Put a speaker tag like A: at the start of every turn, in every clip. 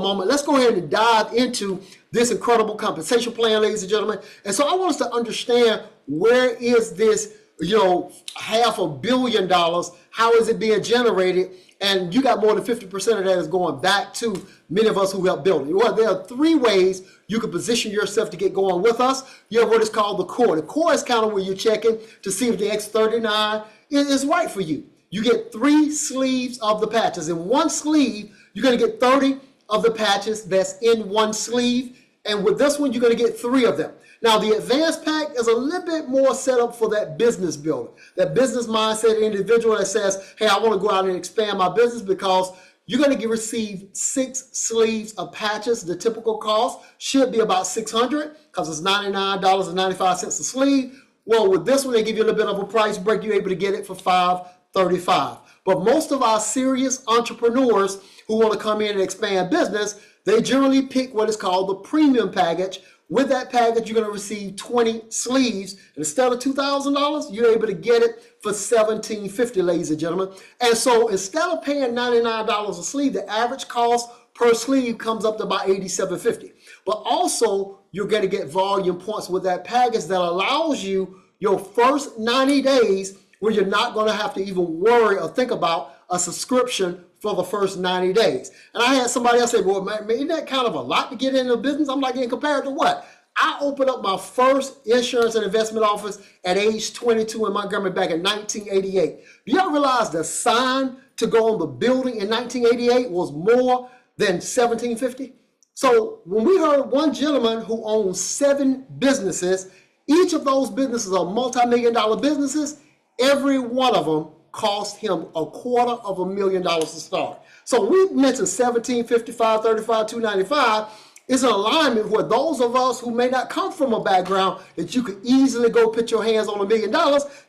A: moment. Let's go ahead and dive into this incredible compensation plan, ladies and gentlemen. And so I want us to understand, where is this, $500 million? How is it being generated? And you got more than 50% of that is going back to many of us who helped build it. Well, there are three ways you can position yourself to get going with us. You have what is called the core. The core is kind of where you're checking to see if the X39 is right for you. You get 3 sleeves of the patches. In one sleeve, you're going to get 30 of the patches that's in one sleeve. And with this one, you're going to get 3 of them. Now, the advanced pack is a little bit more set up for that business builder, that business mindset individual that says, hey, I want to go out and expand my business, because you're going to receive 6 sleeves of patches. The typical cost should be about $600 because it's $99.95 a sleeve. Well, with this one, they give you a little bit of a price break. You're able to get it for $535. But most of our serious entrepreneurs who want to come in and expand business, they generally pick what is called the premium package. With that package, you're going to receive 20 sleeves. And instead of $2,000, you're able to get it for $1,750, ladies and gentlemen. And so instead of paying $99 a sleeve, the average cost per sleeve comes up to about $87.50. But also, you're going to get volume points with that package that allows you your first 90 days where you're not going to have to even worry or think about a subscription for the first 90 days. And I had somebody else say, well, man, isn't that kind of a lot to get into business? I'm like, in compared to what? I opened up my first insurance and investment office at age 22 in Montgomery back in 1988. Do y'all realize the sign to go on the building in 1988 was more than 1750? So when we heard one gentleman who owns 7 businesses, each of those businesses are multi-million-dollar businesses, every one of them cost him $250,000 to start. So we mentioned 1750, 535, 295 is an alignment where those of us who may not come from a background that you could easily go put your hands on $1 million,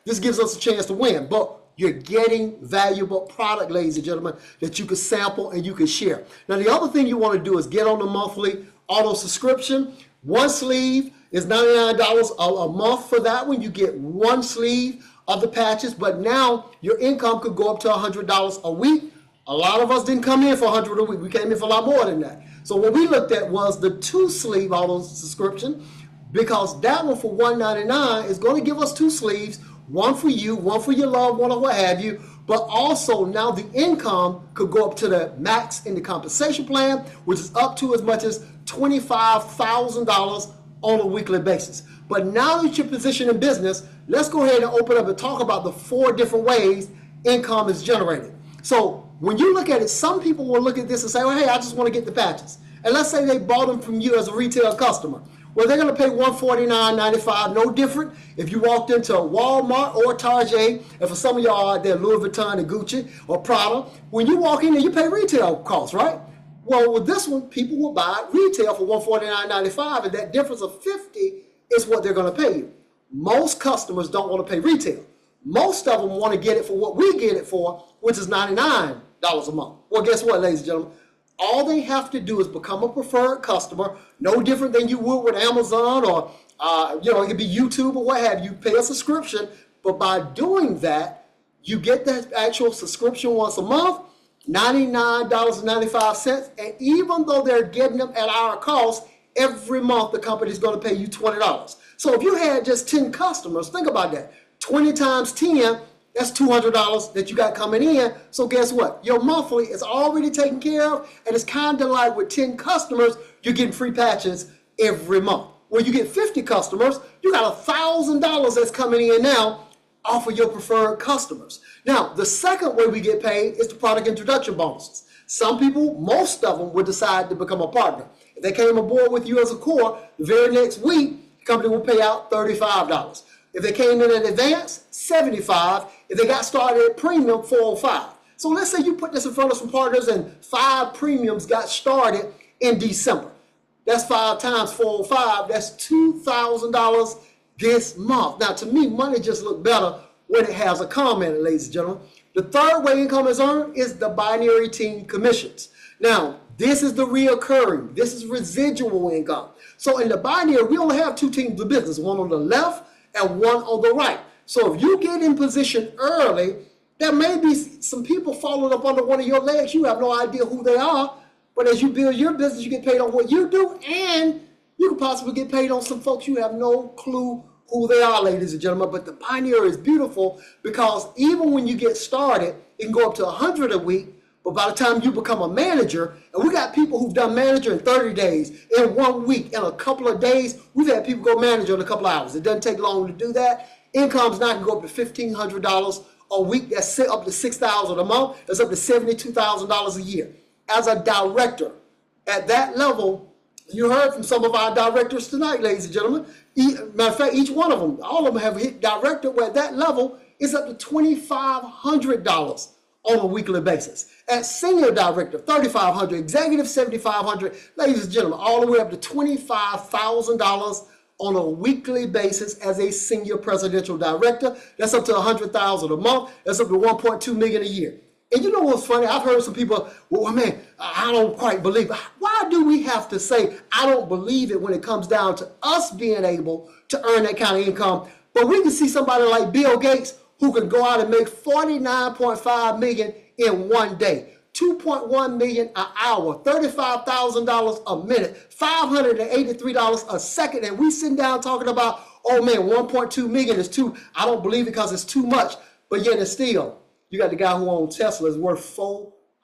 A: this gives us a chance to win. But you're getting valuable product, ladies and gentlemen, that you can sample and you can share. Now, the other thing you want to do is get on the monthly auto subscription. One sleeve is $99 a month for that one. You get 1 sleeve of the patches, but now your income could go up to $100 a week. A lot of us didn't come in for $100 a week. We came in for a lot more than that. So what we looked at was the 2 sleeve auto subscription, because that one for $199 is going to give us 2 sleeves, one for you, one for your loved one, or what have you. But also now the income could go up to the max in the compensation plan, which is up to as much as $25,000 on a weekly basis. But now that you're positioned in business, let's go ahead and open up and talk about the 4 different ways income is generated. So when you look at it, some people will look at this and say, well, hey, I just want to get the patches. And let's say they bought them from you as a retail customer. Well, they're going to pay $149.95, no different if you walked into Walmart or Target, and for some of y'all out there, Louis Vuitton and Gucci or Prada. When you walk in there, you pay retail costs, right? Well, with this one, people will buy retail for $149.95, and that difference of $50 is what they're going to pay you. Most customers don't want to pay retail. Most of them want to get it for what we get it for, which is $99 a month. Well, guess what, ladies and gentlemen? All they have to do is become a preferred customer, no different than you would with Amazon or, it could be YouTube or what have you. Pay a subscription, but by doing that, you get that actual subscription once a month, $99.95, and even though they're getting them at our cost, every month the company's going to pay you $20. So if you had just 10 customers, think about that. 20 times 10, that's $200 that you got coming in. So guess what? Your monthly is already taken care of, and it's kind of like with 10 customers, you're getting free patches every month. When you get 50 customers, you got $1,000 that's coming in now off of your preferred customers. Now, the second way we get paid is the product introduction bonuses. Some people, most of them, would decide to become a partner. If they came aboard with you as a core, the very next week, the company will pay out $35. If they came in advance, $75. If they got started at premium, $405. So let's say you put this in front of some partners and 5 premiums got started in December. That's 5 times $405. That's $2,000 this month. Now, to me, money just looks better when it has a comment, ladies and gentlemen. The third way income is earned is the binary team commissions. Now, this is the reoccurring. This is residual income. So in the binary, we only have 2 teams of business, one on the left and one on the right. So if you get in position early, there may be some people following up under one of your legs. You have no idea who they are, But as you build your business, you get paid on what you do, and you can possibly get paid on some folks you have no clue who they are, ladies and gentlemen. But the Pioneer is beautiful because even when you get started, it can go up to 100 a week. But by the time you become a manager, and we got people who've done manager in 30 days, in 1 week, in a couple of days, we've had people go manager in a couple of hours. It doesn't take long to do that. Income's not going to go up to $1,500 a week. That's up to $6,000 a month. That's up to $72,000 a year. As a director, at that level, you heard from some of our directors tonight, ladies and gentlemen. Matter of fact, each one of them, all of them have hit director, where at that level, it's up to $2,500 on a weekly basis. At senior director, $3,500, executive, $7,500, ladies and gentlemen, all the way up to $25,000 on a weekly basis as a senior presidential director. That's up to $100,000 a month. That's up to $1.2 million a year. And you know what's funny? I've heard some people, well, man, I don't quite believe it. Why do we have to say, I don't believe it when it comes down to us being able to earn that kind of income? But we can see somebody like Bill Gates who can go out and make $49.5 million in 1 day, $2.1 million an hour, $35,000 a minute, $583 a second. And we sitting down talking about, oh man, 1.2 million is too, I don't believe it because it's too much. But yet it's still, you got the guy who owns Tesla is worth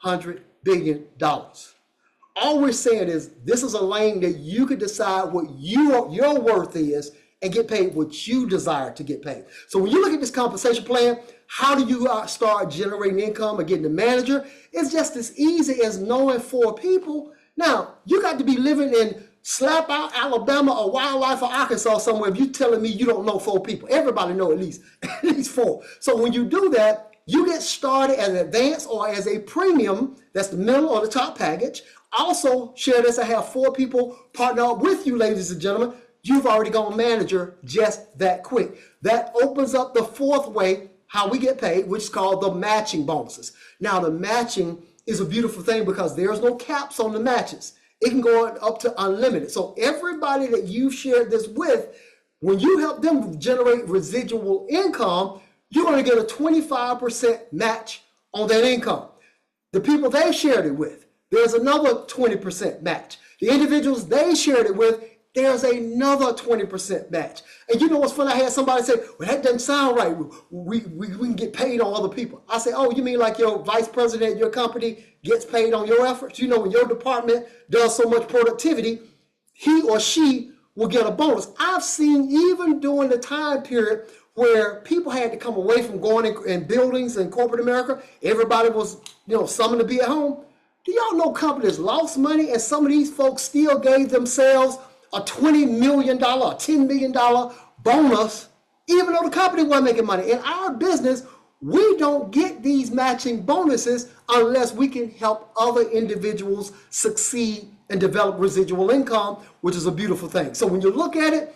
A: $400 billion. All we're saying is this is a lane that you could decide what your worth is and get paid what you desire to get paid. So when you look at this compensation plan, how do you start generating income or getting the manager? It's just as easy as knowing 4 people. Now, you got to be living in Slap Out, Alabama, or Wildlife, or Arkansas somewhere if you're telling me you don't know 4 people. Everybody know at least 4. So when you do that, you get started as an advance or as a premium, that's the middle or the top package. Also, share this, I have 4 people partner up with you, ladies and gentlemen. You've already gone manager just that quick. That opens up the 4th way how we get paid, which is called the matching bonuses. Now, the matching is a beautiful thing because there's no caps on the matches. It can go up to unlimited. So everybody that you've shared this with, when you help them generate residual income, you're going to get a 25% match on that income. The people they shared it with, there's another 20% match. The individuals they shared it with, there's another 20% match. And you know what's funny? I had somebody say, well, that doesn't sound right. We can get paid on other people. I say, oh, you mean like your vice president of your company gets paid on your efforts? You know, when your department does so much productivity, he or she will get a bonus. I've seen even during the time period where people had to come away from going in buildings in corporate America, everybody was, summoned to be at home. Do y'all know companies lost money and some of these folks still gave themselves a $20 million, $10 million bonus, even though the company wasn't making money? In our business, we don't get these matching bonuses unless we can help other individuals succeed and develop residual income, which is a beautiful thing. So when you look at it,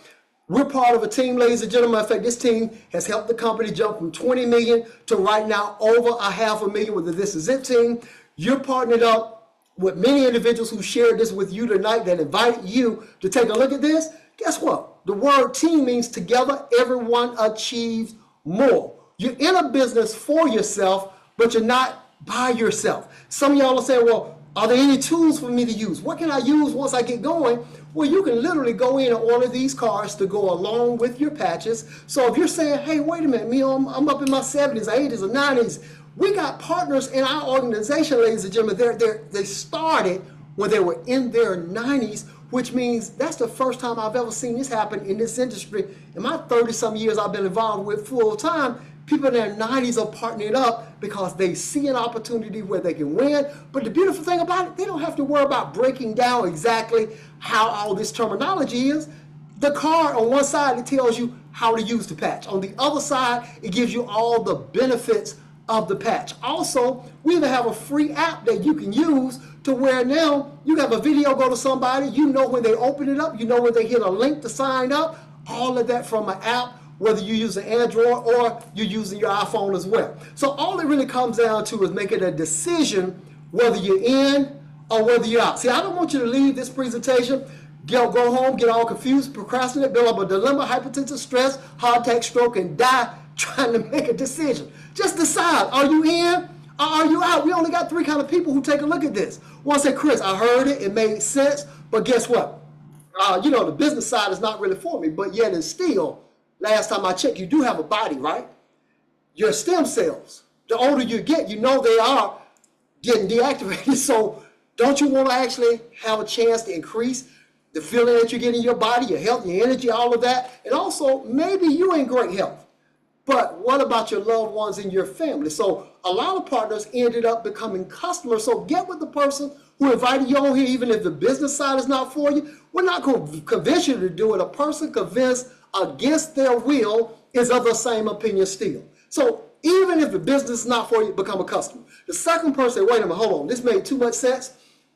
A: we're part of a team, ladies and gentlemen. In fact, this team has helped the company jump from 20 million to right now over $500,000 with the This Is It team. You're partnered up with many individuals who shared this with you tonight that invited you to take a look at this. Guess what? The word team means together, everyone achieves more. You're in a business for yourself, but you're not by yourself. Some of y'all are saying, well, are there any tools for me to use? What can I use once I get going? Well, you can literally go in and order these cards to go along with your patches. So if you're saying, hey, wait a minute, I'm up in my 70s, 80s, or 90s. We got partners in our organization, ladies and gentlemen. They started when they were in their 90s, which means that's the first time I've ever seen this happen in this industry. In my 30-some years I've been involved with full time, people in their 90s are partnering up because they see an opportunity where they can win. But the beautiful thing about it, they don't have to worry about breaking down exactly how all this terminology is. The card on one side, it tells you how to use the patch. On the other side, it gives you all the benefits of the patch. Also, we even have a free app that you can use to where now you have a video go to somebody, you know when they open it up, you know when they hit a link to sign up, all of that from an app, whether you use an Android or you're using your iPhone as well. So all it really comes down to is making a decision whether you're in or whether you're out. See, I don't want you to leave this presentation, go home, get all confused, procrastinate, build up a dilemma, hypertension, stress, heart attack, stroke, and die trying to make a decision. Just decide, are you in or are you out? We only got 3 kind of people who take a look at this. One said, Chris, I heard it. It made sense. But guess what? The business side is not really for me. But yet and still, last time I checked, you do have a body, right? Your stem cells, the older you get, they are getting deactivated. So don't you want to actually have a chance to increase the feeling that you get in your body, your health, your energy, all of that? And also, maybe you're in great health, but what about your loved ones in your family? So a lot of partners ended up becoming customers. So get with the person who invited you on here, even if the business side is not for you. We're not going to convince you to do it. A person convinced against their will is of the same opinion still. So even if the business is not for you, become a customer. The second person, wait a minute, hold on, this made too much sense.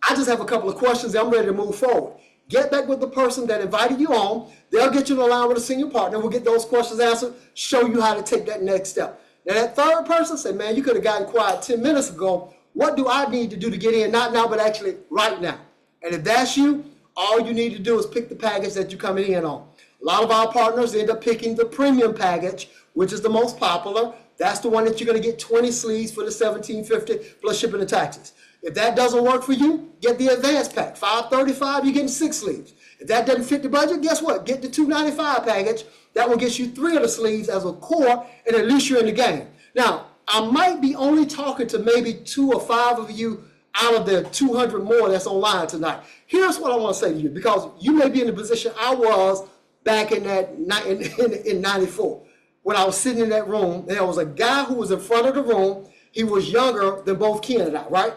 A: I just have a couple of questions and I'm ready to move forward. Get back with the person that invited you on. They'll get you in line with a senior partner. We'll get those questions answered, show you how to take that next step. Now that third person say, man, you could have gotten quiet 10 minutes ago. What do I need to do to get in? Not now, but actually right now. And if that's you, all you need to do is pick the package that you're coming in on. A lot of our partners end up picking the premium package, which is the most popular. That's the one that you're going to get 20 sleeves for the $17.50 plus shipping and taxes. If that doesn't work for you, get the advanced pack. $535, you're getting 6 sleeves. If that doesn't fit the budget, guess what? Get the $295 package. That will get you 3 of the sleeves as a core, and at least you're in the game. Now, I might be only talking to maybe 2 or 5 of you out of the 200 more that's online tonight. Here's what I want to say to you, because you may be in the position I was back in 94. When I was sitting in that room, there was a guy who was in front of the room. He was younger than both Ken and I, right?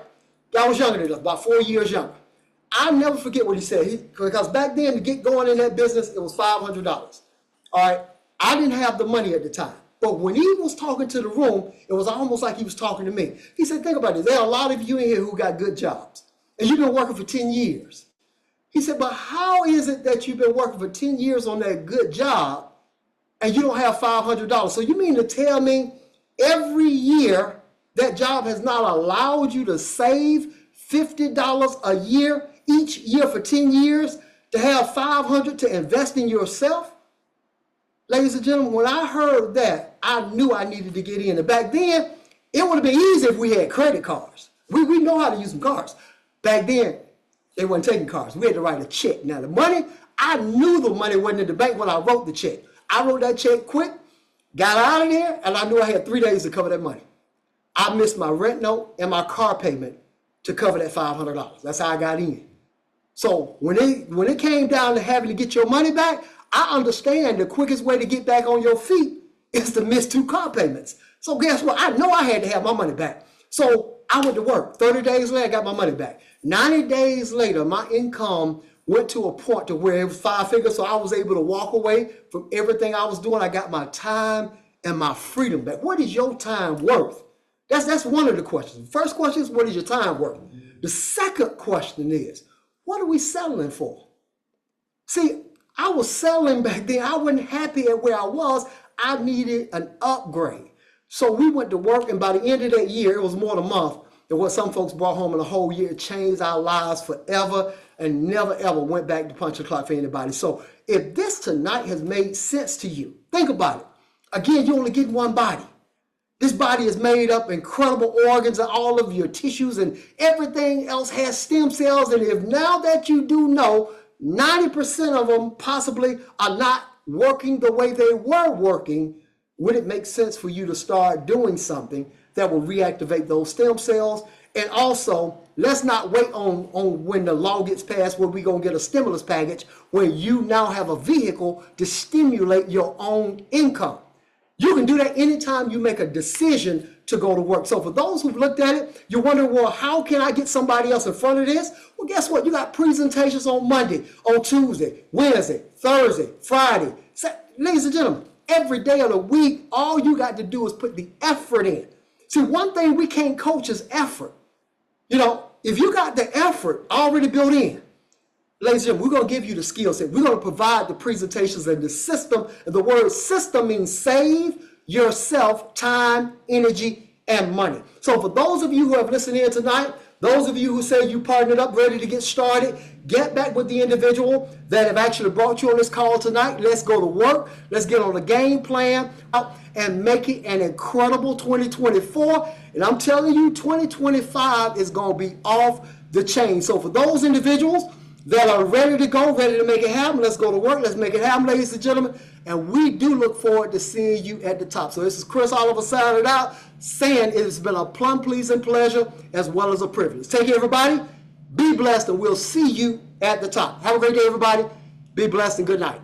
A: Guy was younger than us, about 4 years younger. I'll never forget what he said. Because back then, to get going in that business, it was $500. All right? I didn't have the money at the time. But when he was talking to the room, it was almost like he was talking to me. He said, think about it. There are a lot of you in here who got good jobs. And you've been working for 10 years. He said, but how is it that you've been working for 10 years on that good job and you don't have $500? So you mean to tell me every year that job has not allowed you to save $50 a year each year for 10 years to have $500 to invest in yourself? Ladies and gentlemen, when I heard that, I knew I needed to get in. And back then, it would have been easy if we had credit cards. We know how to use some cards. Back then, they weren't taking cards. We had to write a check. Now, the money, I knew the money wasn't in the bank when I wrote the check. I wrote that check quick, got out of there, and I knew I had 3 days to cover that money. I missed my rent note and my car payment to cover that $500. That's how I got in. So when it came down to having to get your money back, I understand the quickest way to get back on your feet is to miss 2 car payments. So guess what? I know I had to have my money back. So I went to work. 30 days later, I got my money back. 90 days later, my income went to a point to where it was 5 figures, so I was able to walk away from everything I was doing. I got my time and my freedom back. What is your time worth? That's one of the questions. The first question is, what is your time worth? The second question is, what are we settling for? See, I was settling back then. I wasn't happy at where I was. I needed an upgrade. So we went to work, and by the end of that year, it was more than a month than what some folks brought home in a whole year. It changed our lives forever and never, ever went back to punch the clock for anybody. So if this tonight has made sense to you, think about it. Again, you only get one body. This body is made up incredible organs and all of your tissues, and everything else has stem cells. And if now that you do know 90% of them possibly are not working the way they were working, would it make sense for you to start doing something that will reactivate those stem cells? And also, let's not wait on when the law gets passed where we're going to get a stimulus package where you now have a vehicle to stimulate your own income. You can do that anytime you make a decision to go to work. So for those who've looked at it, you're wondering, well, how can I get somebody else in front of this? Well, guess what? You got presentations on Monday, on Tuesday, Wednesday, Thursday, Friday. Ladies and gentlemen, every day of the week, all you got to do is put the effort in. See, one thing we can't coach is effort. You know, if you got the effort already built in, ladies and gentlemen, we're going to give you the skill set. We're going to provide the presentations and the system. And the word system means save yourself time, energy, and money. So for those of you who have listened here tonight, those of you who say you partnered up, ready to get started, get back with the individual that have actually brought you on this call tonight. Let's go to work. Let's get on the game plan and make it an incredible 2024. And I'm telling you, 2025 is going to be off the change. So for those individuals that are ready to go, ready to make it happen, let's go to work. Let's make it happen, ladies and gentlemen. And we do look forward to seeing you at the top. So this is Chris Oliver signing out, saying it has been a plum pleasing pleasure as well as a privilege. Take care, everybody. Be blessed, and we'll see you at the top. Have a great day, everybody. Be blessed, and good night.